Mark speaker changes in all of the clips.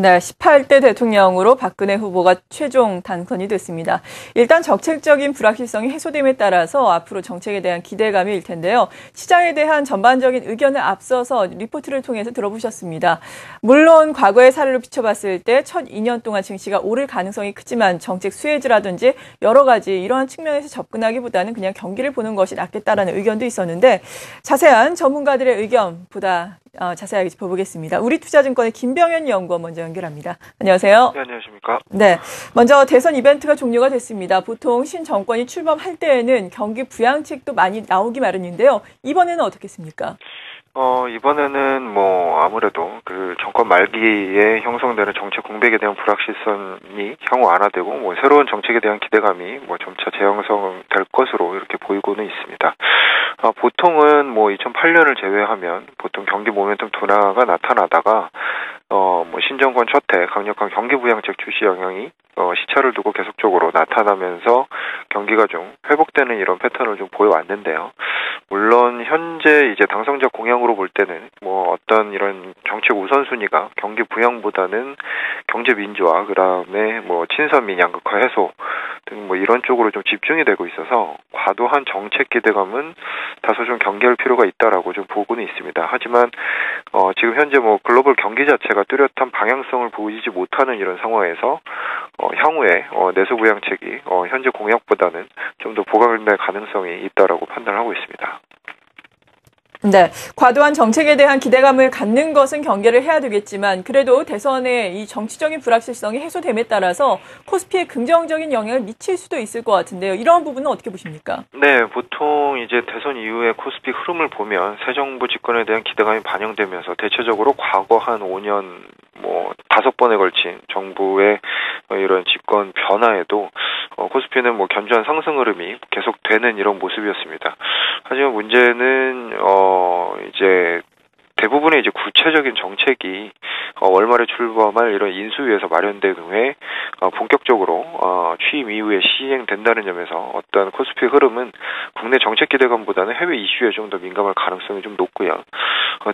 Speaker 1: 네, 18대 대통령으로 박근혜 후보가 최종 당선이 됐습니다. 일단 정책적인 불확실성이 해소됨에 따라서 앞으로 정책에 대한 기대감일 텐데요. 시장에 대한 전반적인 의견을 앞서서 리포트를 통해서 들어보셨습니다. 물론 과거의 사례로 비춰봤을 때 첫 2년 동안 증시가 오를 가능성이 크지만 정책 수혜주라든지 여러 가지 이러한 측면에서 접근하기보다는 그냥 경기를 보는 것이 낫겠다라는 의견도 있었는데 자세한 전문가들의 의견보다 자세하게 짚어보겠습니다. 우리투자증권의 김병현 연구원 먼저 연결합니다. 안녕하세요.
Speaker 2: 네, 안녕하십니까.
Speaker 1: 네, 먼저 대선 이벤트가 종료가 됐습니다. 보통 신정권이 출범할 때에는 경기 부양책도 많이 나오기 마련인데요. 이번에는 어떻겠습니까?
Speaker 2: 이번에는 아무래도 그 정권 말기에 형성되는 정책 공백에 대한 불확실성이 향후 완화되고 새로운 정책에 대한 기대감이 점차 재형성될 것으로 이렇게 보이고는 있습니다. 보통은 2008년을 제외하면 보통 경기 모멘텀 둔화가 나타나다가 신정권 첫해 강력한 경기 부양책 출시 영향이 시차를 두고 계속적으로 나타나면서 경기가 좀 회복되는 이런 패턴을 좀 보여왔는데요. 물론 현재 이제 당선자 공약으로 볼 때는 어떤 이런 정책 우선순위가 경기 부양보다는 경제 민주화, 그다음에 친선 양극화 해소 등 이런 쪽으로 좀 집중이 되고 있어서 과도한 정책 기대감은 다소 좀 경계할 필요가 있다라고 좀 보고는 있습니다. 하지만 지금 현재 글로벌 경기 자체가 뚜렷한 방향성을 보이지 못하는 이런 상황에서 향후에 내수 부양책이 현재 공약보다는 좀 더 보강될 가능성이 있다라고 판단을 하고 있습니다.
Speaker 1: 네, 과도한 정책에 대한 기대감을 갖는 것은 경계를 해야 되겠지만 그래도 대선의 이 정치적인 불확실성이 해소됨에 따라서 코스피에 긍정적인 영향을 미칠 수도 있을 것 같은데요. 이런 부분은 어떻게 보십니까?
Speaker 2: 네, 보통 이제 대선 이후에 코스피 흐름을 보면 새 정부 집권에 대한 기대감이 반영되면서 대체적으로 과거 한 5년 5번에 걸친 정부의 이런 집권 변화에도 코스피는 견조한 상승 흐름이 계속되는 이런 모습이었습니다. 하지만 문제는 이제 대부분의 이제 구체적인 정책이 월말에 출범할 이런 인수위에서 마련된 후에 본격적으로 취임 이후에 시행된다는 점에서 어떤 코스피 흐름은 국내 정책 기대감보다는 해외 이슈에 좀 더 민감할 가능성이 좀 높고요.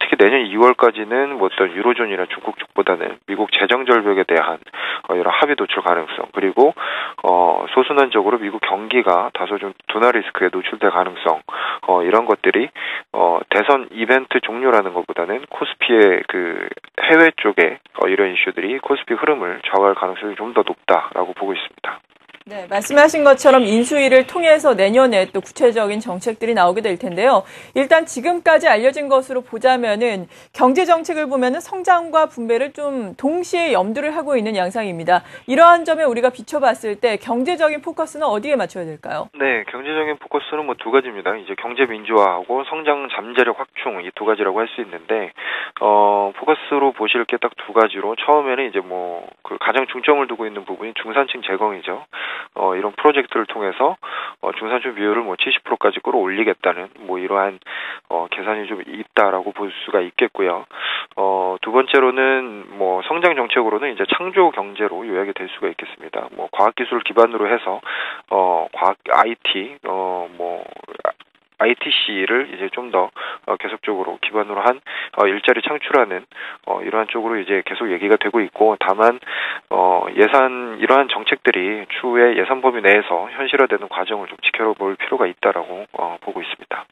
Speaker 2: 특히 내년 2월까지는 어떤 유로존이나 중국 쪽보다는 미국 재정 절벽에 대한 이런 합의 도출 가능성, 그리고 소순환적으로 미국 경기가 다소 좀 둔화 리스크에 노출될 가능성, 이런 것들이 대선 이벤트 종료라는 것보다는 코스피의 그 해외 쪽에 이런 이슈들이 코스피 흐름을 좌우할 가능성이 좀 더 높다라고 보고 있습니다.
Speaker 1: 네, 말씀하신 것처럼 인수위를 통해서 내년에 또 구체적인 정책들이 나오게 될 텐데요. 일단 지금까지 알려진 것으로 보자면은 경제 정책을 보면은 성장과 분배를 좀 동시에 염두를 하고 있는 양상입니다. 이러한 점에 우리가 비춰봤을 때 경제적인 포커스는 어디에 맞춰야 될까요?
Speaker 2: 네, 경제적인 포커스는 두 가지입니다. 이제 경제 민주화하고 성장 잠재력 확충, 이 두 가지라고 할 수 있는데 포커스로 보실 게 딱 두 가지로, 처음에는 이제 그 가장 중점을 두고 있는 부분이 중산층 재건이죠. 이런 프로젝트를 통해서 중산층 비율을 70%까지 끌어올리겠다는 이러한 계산이 좀 있다라고 볼 수가 있겠고요. 두 번째로는 성장 정책으로는 이제 창조 경제로 요약이 될 수가 있겠습니다. 과학기술 기반으로 해서 과학 IT ITC를 이제 좀 더 계속적으로 기반으로 한 일자리 창출하는 이러한 쪽으로 이제 계속 얘기가 되고 있고, 다만 이러한 정책들이 추후에 예산 범위 내에서 현실화되는 과정을 좀 지켜볼 필요가 있다라고 보고 있습니다.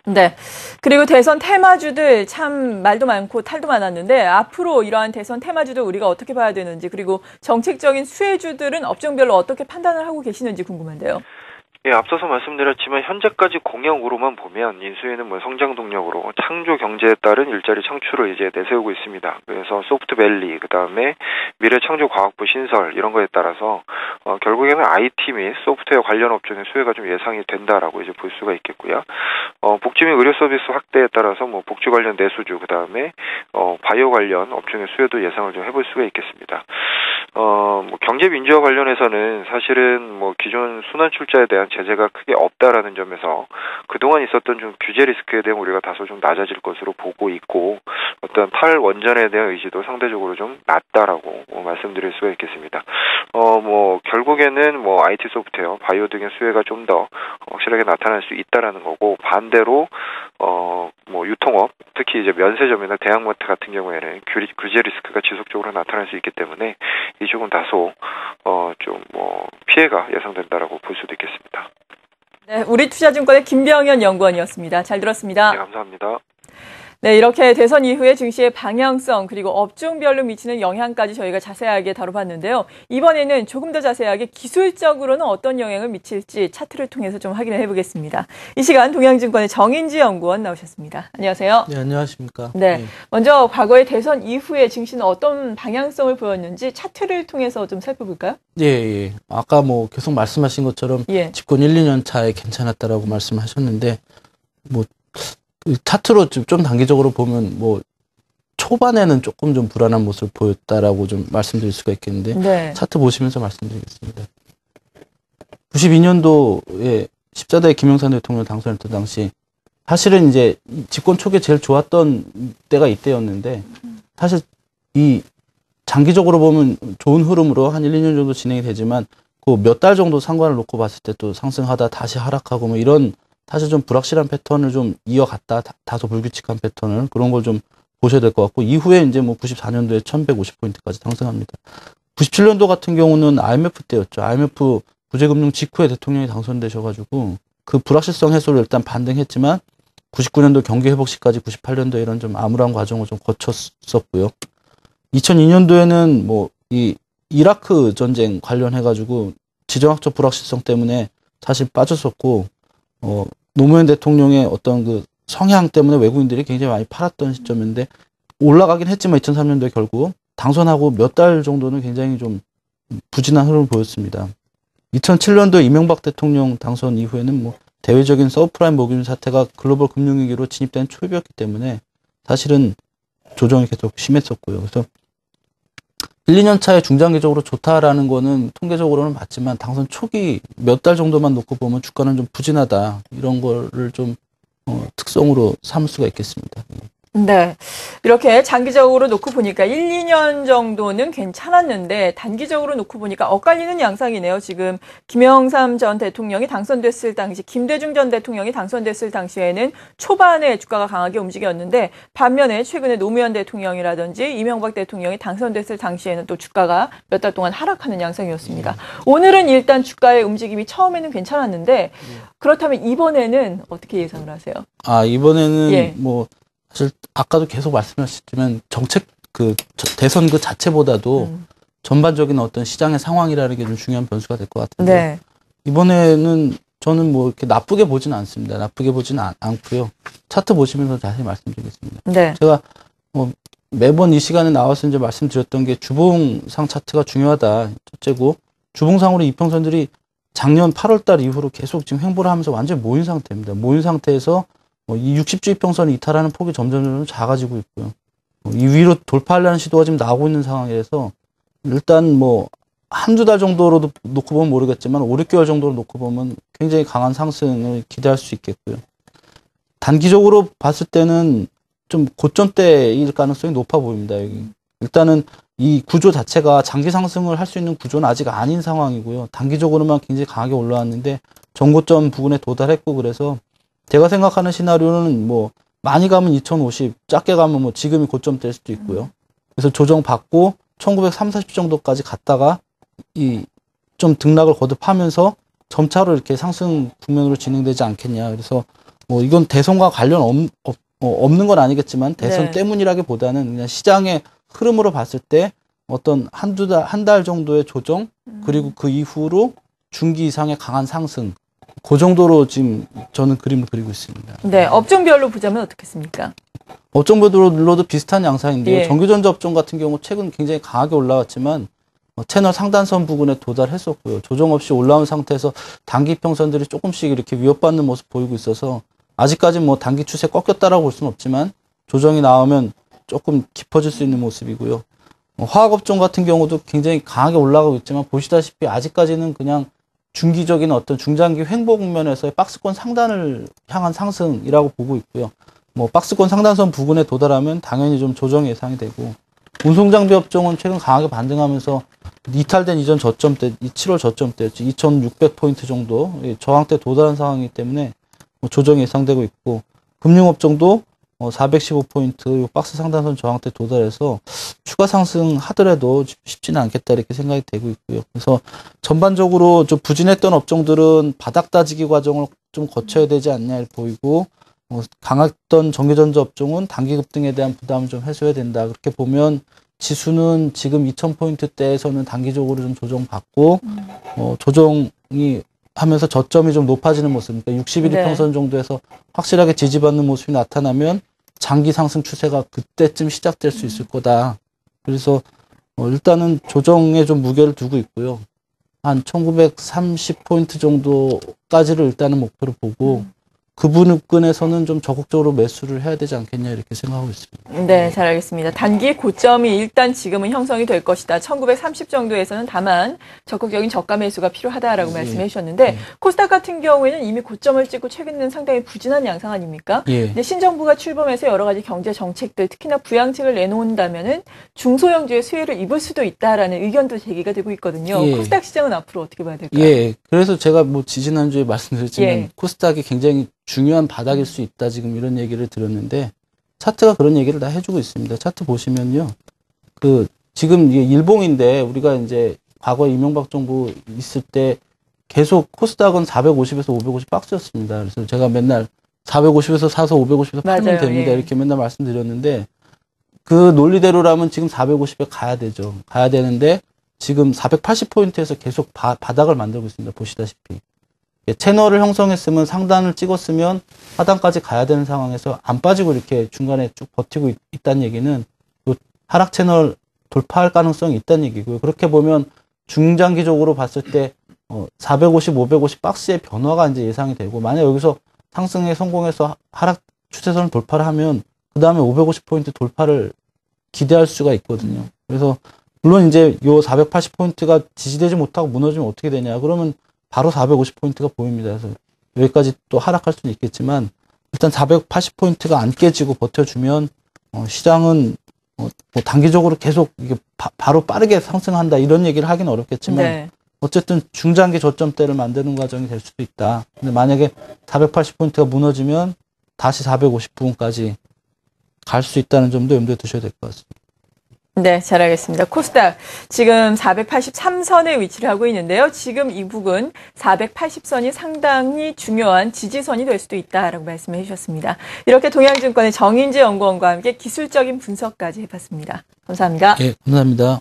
Speaker 1: 네. 그리고 대선 테마주들 참 말도 많고 탈도 많았는데 앞으로 이러한 대선 테마주들 우리가 어떻게 봐야 되는지, 그리고 정책적인 수혜주들은 업종별로 어떻게 판단을 하고 계시는지 궁금한데요.
Speaker 2: 예, 앞서서 말씀드렸지만 현재까지 공약으로만 보면 인수위는 성장 동력으로 창조 경제에 따른 일자리 창출을 이제 내세우고 있습니다. 그래서 소프트밸리, 그다음에 미래창조과학부 신설, 이런 거에 따라서 결국에는 IT 및 소프트웨어 관련 업종의 수혜가 좀 예상이 된다라고 이제 볼 수가 있겠고요. 복지 및 의료 서비스 확대에 따라서 복지 관련 내수주, 그다음에 바이오 관련 업종의 수혜도 예상을 좀 해볼 수가 있겠습니다. 경제 민주화 관련해서는 사실은 뭐 기존 순환 출자에 대한 제재가 크게 없다라는 점에서 그동안 있었던 좀 규제 리스크에 대한 우리가 다소 좀 낮아질 것으로 보고 있고 어떤 탈원전에 대한 의지도 상대적으로 좀 낮다라고 말씀드릴 수가 있겠습니다. 뭐 결국에는 뭐 IT 소프트웨어, 바이오 등의 수혜가 좀 더 확실하게 나타날 수 있다라는 거고 반대로 뭐 유통업, 특히 이제 면세점이나 대형마트 같은 경우에는 규제 리스크가 지속적으로 나타날 수 있기 때문에 이쪽은 다소 좀 뭐 피해가 예상된다라고 볼 수도 있겠습니다.
Speaker 1: 네, 우리투자증권의 김병현 연구원이었습니다. 잘 들었습니다.
Speaker 2: 네, 감사합니다.
Speaker 1: 네, 이렇게 대선 이후에 증시의 방향성 그리고 업종별로 미치는 영향까지 저희가 자세하게 다뤄봤는데요. 이번에는 조금 더 자세하게 기술적으로는 어떤 영향을 미칠지 차트를 통해서 좀 확인을 해보겠습니다. 이 시간 동양증권의 정인지 연구원 나오셨습니다. 안녕하세요.
Speaker 3: 네, 안녕하십니까.
Speaker 1: 네, 먼저 과거의 대선 이후에 증시는 어떤 방향성을 보였는지 차트를 통해서 좀 살펴볼까요?
Speaker 3: 예. 아까 뭐 계속 말씀하신 것처럼 집권 1, 2년 차에 괜찮았다라고 말씀하셨는데 뭐 차트로 좀 단기적으로 보면 뭐 초반에는 조금 좀 불안한 모습을 보였다라고 좀 말씀드릴 수가 있겠는데 차트 보시면서 말씀드리겠습니다. 92년도에 14대 김영삼 대통령 당선했던 당시 사실은 이제 집권 초기에 제일 좋았던 때가 이때였는데 사실 이 장기적으로 보면 좋은 흐름으로 한 1, 2년 정도 진행이 되지만 그 몇 달 정도 상관을 놓고 봤을 때 또 상승하다 다시 하락하고 뭐 이런 사실 좀 불확실한 패턴을 좀 이어갔다 다소 불규칙한 패턴을 그런 걸 좀 보셔야 될 것 같고 이후에 이제 뭐 94년도에 1150포인트까지 상승합니다. 97년도 같은 경우는 IMF 때였죠. IMF 구제금융 직후에 대통령이 당선되셔가지고 그 불확실성 해소를 일단 반등했지만 99년도 경기 회복 시까지 98년도에 이런 좀 암울한 과정을 좀 거쳤었고요. 2002년도에는 뭐 이 이라크 전쟁 관련해가지고 지정학적 불확실성 때문에 사실 빠졌었고 노무현 대통령의 어떤 그 성향 때문에 외국인들이 굉장히 많이 팔았던 시점인데 올라가긴 했지만 2003년도에 결국 당선하고 몇 달 정도는 굉장히 좀 부진한 흐름을 보였습니다. 2007년도 이명박 대통령 당선 이후에는 뭐 대외적인 서브프라임 모기지 사태가 글로벌 금융위기로 진입된 초입이었기 때문에 사실은 조정이 계속 심했었고요. 그래서 1, 2년 차에 중장기적으로 좋다라는 거는 통계적으로는 맞지만 당선 초기 몇 달 정도만 놓고 보면 주가는 좀 부진하다. 이런 거를 좀 특성으로 삼을 수가 있겠습니다.
Speaker 1: 네. 이렇게 장기적으로 놓고 보니까 1, 2년 정도는 괜찮았는데 단기적으로 놓고 보니까 엇갈리는 양상이네요. 지금 김영삼 전 대통령이 당선됐을 당시, 김대중 전 대통령이 당선됐을 당시에는 초반에 주가가 강하게 움직였는데 반면에 최근에 노무현 대통령이라든지 이명박 대통령이 당선됐을 당시에는 또 주가가 몇 달 동안 하락하는 양상이었습니다. 오늘은 일단 주가의 움직임이 처음에는 괜찮았는데 그렇다면 이번에는 어떻게 예상을 하세요?
Speaker 3: 이번에는 뭐 사실 아까도 계속 말씀하셨지만 정책 대선 그 자체보다도 전반적인 어떤 시장의 상황이라는 게 좀 중요한 변수가 될 것 같은데 이번에는 저는 뭐 이렇게 나쁘게 보지는 않습니다. 나쁘게 보지는 않고요. 차트 보시면서 자세히 말씀드리겠습니다. 제가 매번 이 시간에 나와서 이제 말씀드렸던 게 주봉상 차트가 중요하다. 첫째고 주봉상으로 이평선들이 작년 8월달 이후로 계속 지금 횡보를 하면서 완전히 모인 상태입니다. 모인 상태에서 이 60주 이평선을 이탈하는 폭이 점점 작아지고 있고요. 이 위로 돌파하려는 시도가 지금 나오고 있는 상황에서 일단 뭐 한두 달 정도로 놓고 보면 모르겠지만 5, 6개월 정도로 놓고 보면 굉장히 강한 상승을 기대할 수 있겠고요. 단기적으로 봤을 때는 좀 고점대일 가능성이 높아 보입니다. 여기. 일단은 이 구조 자체가 장기 상승을 할 수 있는 구조는 아직 아닌 상황이고요. 단기적으로만 굉장히 강하게 올라왔는데 전고점 부근에 도달했고 그래서 제가 생각하는 시나리오는 뭐 많이 가면 2050, 작게 가면 뭐 지금이 고점대일 수도 있고요. 그래서 조정받고 1930, 40 정도까지 갔다가 이 좀 등락을 거듭하면서 점차로 이렇게 상승 국면으로 진행되지 않겠냐. 그래서 뭐 이건 대선과 관련 없는 건 아니겠지만 대선 때문이라기보다는 그냥 시장의 흐름으로 봤을 때 어떤 한 달 정도의 조정 그리고 그 이후로 중기 이상의 강한 상승 그 정도로 지금 저는 그림을 그리고 있습니다.
Speaker 1: 네, 업종별로 보자면 어떻겠습니까?
Speaker 3: 업종별로도 비슷한 양상인데요. 전기전자 업종 같은 경우 최근 굉장히 강하게 올라왔지만 채널 상단선 부근에 도달했었고요. 조정 없이 올라온 상태에서 단기 평선들이 조금씩 이렇게 위협받는 모습 보이고 있어서 아직까지 뭐 단기 추세 꺾였다라고 볼 수는 없지만 조정이 나오면 조금 깊어질 수 있는 모습이고요. 화학업종 같은 경우도 굉장히 강하게 올라가고 있지만 보시다시피 아직까지는 그냥 중기적인 어떤 중장기 횡보 국면에서의 박스권 상단을 향한 상승이라고 보고 있고요. 뭐 박스권 상단선 부근에 도달하면 당연히 좀 조정 예상이 되고, 운송장비 업종은 최근 강하게 반등하면서 이탈된 이전 저점대, 7월 저점대였죠. 2,600포인트 정도 저항대 도달한 상황이기 때문에 조정이 예상되고 있고, 금융업종도 415포인트 박스 상단선 저항대 도달해서 추가 상승하더라도 쉽지는 않겠다 이렇게 생각이 되고 있고요. 그래서 전반적으로 좀 부진했던 업종들은 바닥 다지기 과정을 좀 거쳐야 되지 않냐 보이고, 강했던 전기전자 업종은 단기 급등에 대한 부담을 좀 해소해야 된다. 그렇게 보면 지수는 지금 2000포인트대에서는 단기적으로 좀 조정받고, 조정이 하면서 저점이 좀 높아지는 모습, 그러니까 60일 평선 정도에서 확실하게 지지받는 모습이 나타나면 장기 상승 추세가 그때쯤 시작될 수 있을 거다. 그래서 일단은 조정에 좀 무게를 두고 있고요. 한 1930포인트 정도까지를 일단은 목표로 보고, 그 부분에서는 좀 적극적으로 매수를 해야 되지 않겠냐 이렇게 생각하고 있습니다.
Speaker 1: 네, 잘 알겠습니다. 단기 고점이 일단 지금은 형성이 될 것이다. 1930 정도에서는 다만 적극적인 저가 매수가 필요하다라고 말씀해 주셨는데, 코스닥 같은 경우에는 이미 고점을 찍고 최근에는 상당히 부진한 양상 아닙니까? 근데 신정부가 출범해서 여러 가지 경제 정책들, 특히나 부양책을 내놓는다면은 중소형주의 수혜를 입을 수도 있다라는 의견도 제기가 되고 있거든요. 코스닥 시장은 앞으로 어떻게 봐야 될까요?
Speaker 3: 그래서 제가 뭐 지지난주에 말씀드렸지만 코스닥이 굉장히 중요한 바닥일 수 있다 지금 이런 얘기를 드렸는데, 차트가 그런 얘기를 다 해주고 있습니다. 차트 보시면요, 지금 이게 일봉인데 우리가 이제 과거 이명박 정부 있을 때 계속 코스닥은 450에서 550 박스였습니다. 그래서 제가 맨날 450에서 사서 550에서 팔면 됩니다. 이렇게 맨날 말씀드렸는데, 그 논리대로라면 지금 450에 가야 되죠. 가야 되는데 지금 480포인트에서 계속 바닥을 만들고 있습니다. 보시다시피. 채널을 형성했으면 상단을 찍었으면 하단까지 가야 되는 상황에서 안 빠지고 이렇게 중간에 쭉 버티고 있다는 얘기는 하락 채널 돌파할 가능성이 있다는 얘기고요. 그렇게 보면 중장기적으로 봤을 때 450, 550 박스의 변화가 이제 예상이 되고, 만약 여기서 상승에 성공해서 하락 추세선을 돌파를 하면 그 다음에 550포인트 돌파를 기대할 수가 있거든요. 그래서 물론 이제 요 480포인트가 지지되지 못하고 무너지면 어떻게 되냐, 그러면 바로 450포인트가 보입니다. 그래서 여기까지 또 하락할 수는 있겠지만, 일단 480포인트가 안 깨지고 버텨주면 시장은 뭐 단기적으로 계속 이게 바로 빠르게 상승한다 이런 얘기를 하기는 어렵겠지만, 어쨌든 중장기 저점대를 만드는 과정이 될 수도 있다. 근데 만약에 480포인트가 무너지면 다시 450 부분까지 갈 수 있다는 점도 염두에 두셔야 될 것 같습니다.
Speaker 1: 네, 잘 알겠습니다. 코스닥 지금 483선에 위치를 하고 있는데요. 지금 이 부근 480선이 상당히 중요한 지지선이 될 수도 있다라고 말씀해 주셨습니다. 이렇게 동양증권의 정인재 연구원과 함께 기술적인 분석까지 해봤습니다. 감사합니다.
Speaker 3: 감사합니다.